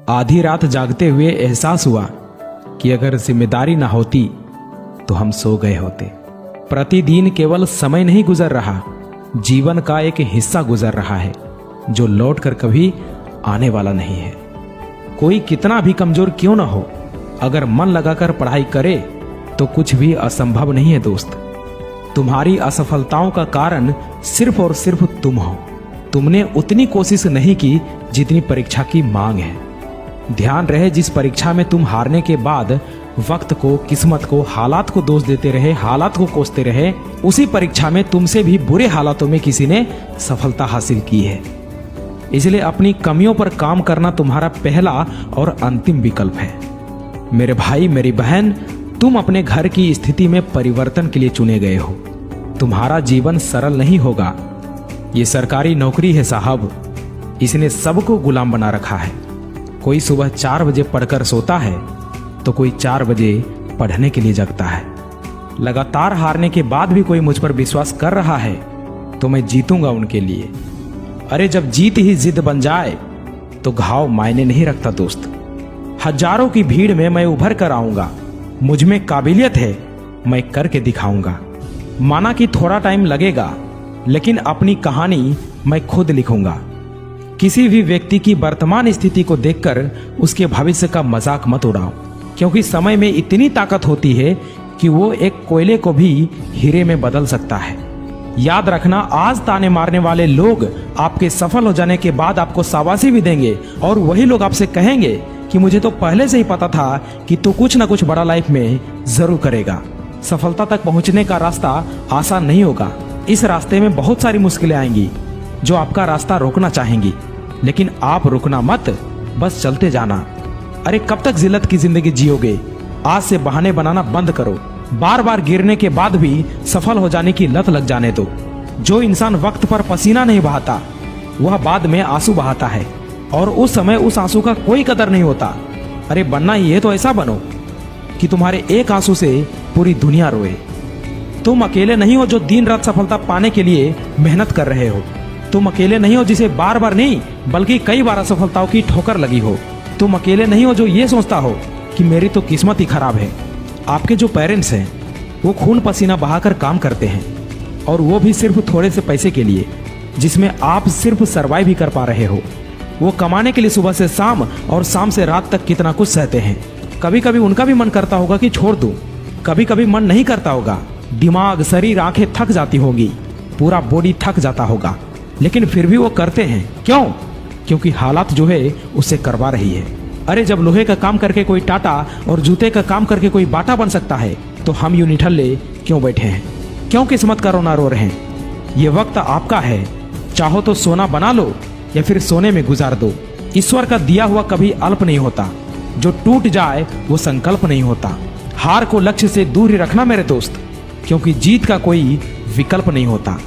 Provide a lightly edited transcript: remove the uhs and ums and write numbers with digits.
आधी रात जागते हुए एहसास हुआ कि अगर जिम्मेदारी ना होती तो हम सो गए होते। प्रतिदिन केवल समय नहीं गुजर रहा, जीवन का एक हिस्सा गुजर रहा है जो लौटकर कभी आने वाला नहीं है। कोई कितना भी कमजोर क्यों ना हो, अगर मन लगाकर पढ़ाई करे तो कुछ भी असंभव नहीं है दोस्त। तुम्हारी असफलताओं का कारण सिर्फ और सिर्फ तुम हो। तुमने उतनी कोशिश नहीं की जितनी परीक्षा की मांग है। ध्यान रहे, जिस परीक्षा में तुम हारने के बाद वक्त को, किस्मत को, हालात को दोष देते रहे, हालात को कोसते रहे, उसी परीक्षा में तुमसे भी बुरे हालातों में किसी ने सफलता हासिल की है। इसलिए अपनी कमियों पर काम करना तुम्हारा पहला और अंतिम विकल्प है। मेरे भाई, मेरी बहन, तुम अपने घर की स्थिति में परिवर्तन के लिए चुने गए हो। तुम्हारा जीवन सरल नहीं होगा। ये सरकारी नौकरी है साहब, इसने सबको गुलाम बना रखा है। कोई सुबह 4 बजे पढ़कर सोता है तो कोई 4 बजे पढ़ने के लिए जगता है। लगातार हारने के बाद भी कोई मुझ पर विश्वास कर रहा है तो मैं जीतूंगा उनके लिए। अरे जब जीत ही जिद बन जाए तो घाव मायने नहीं रखता दोस्त। हजारों की भीड़ में मैं उभर कर आऊंगा। मुझ में काबिलियत है, मैं करके दिखाऊंगा। माना कि थोड़ा टाइम लगेगा, लेकिन अपनी कहानी मैं खुद लिखूंगा। किसी भी व्यक्ति की वर्तमान स्थिति को देखकर उसके भविष्य का मजाक मत उड़ाओ, क्योंकि समय में इतनी ताकत होती है कि वो एक कोयले को भी हीरे में बदल सकता है। याद रखना, आज ताने मारने वाले लोग आपके सफल हो जाने के बाद आपको शाबाशी भी देंगे, और वही लोग आपसे कहेंगे कि मुझे तो पहले से ही पता था कि तू कुछ ना कुछ बड़ा लाइफ में जरूर करेगा। सफलता तक पहुंचने का रास्ता आसान नहीं होगा। इस रास्ते में बहुत सारी मुश्किलें आएंगी जो आपका रास्ता रोकना चाहेंगी, लेकिन आप रुकना मत, बस चलते जाना। अरे कब तक जिल्लत की जिंदगी जियोगे? आज से बहाने बनाना बंद करो। बार बार गिरने के बाद भी सफल हो जाने की लत लग जाने दो। जो इंसान वक्त पर पसीना नहीं बहाता वह बाद में आंसू बहाता है, और उस समय उस आंसू का कोई कदर नहीं होता। अरे बनना ही है तो ऐसा बनो कि तुम्हारे एक आंसू से पूरी दुनिया रोए। तुम अकेले नहीं हो जो दिन रात सफलता पाने के लिए मेहनत कर रहे हो। तुम अकेले नहीं हो जिसे बार बार नहीं बल्कि कई बार असफलताओं की ठोकर लगी हो। तुम अकेले नहीं हो जो ये सोचता हो कि मेरी तो किस्मत ही खराब है। आपके जो पेरेंट्स हैं वो खून पसीना बहाकर काम करते हैं, और वो भी सिर्फ थोड़े से पैसे के लिए, जिसमें आप सिर्फ सरवाइव ही कर पा रहे हो। वो कमाने के लिए सुबह से शाम और शाम से रात तक कितना कुछ सहते हैं। कभी कभी उनका भी मन करता होगा कि छोड़ दूं, कभी कभी मन नहीं करता होगा। दिमाग, शरीर, आंखें थक जाती होगी, पूरा बॉडी थक जाता होगा, लेकिन फिर भी वो करते हैं। क्यों? क्योंकि हालात जो है उससे करवा रही है। अरे जब लोहे का काम करके कोई टाटा और जूते का काम करके कोई बाटा बन सकता है, तो हम यूं निठल्ले क्यों बैठे हैं? क्यों किस्मत का रोना रो रहे हैं? ये वक्त आपका है। चाहो तो सोना बना लो या फिर सोने में गुजार दो। ईश्वर का दिया हुआ कभी अल्प नहीं होता। जो टूट जाए वो संकल्प नहीं होता। हार को लक्ष्य से दूर ही रखना मेरे दोस्त, क्योंकि जीत का कोई विकल्प नहीं होता।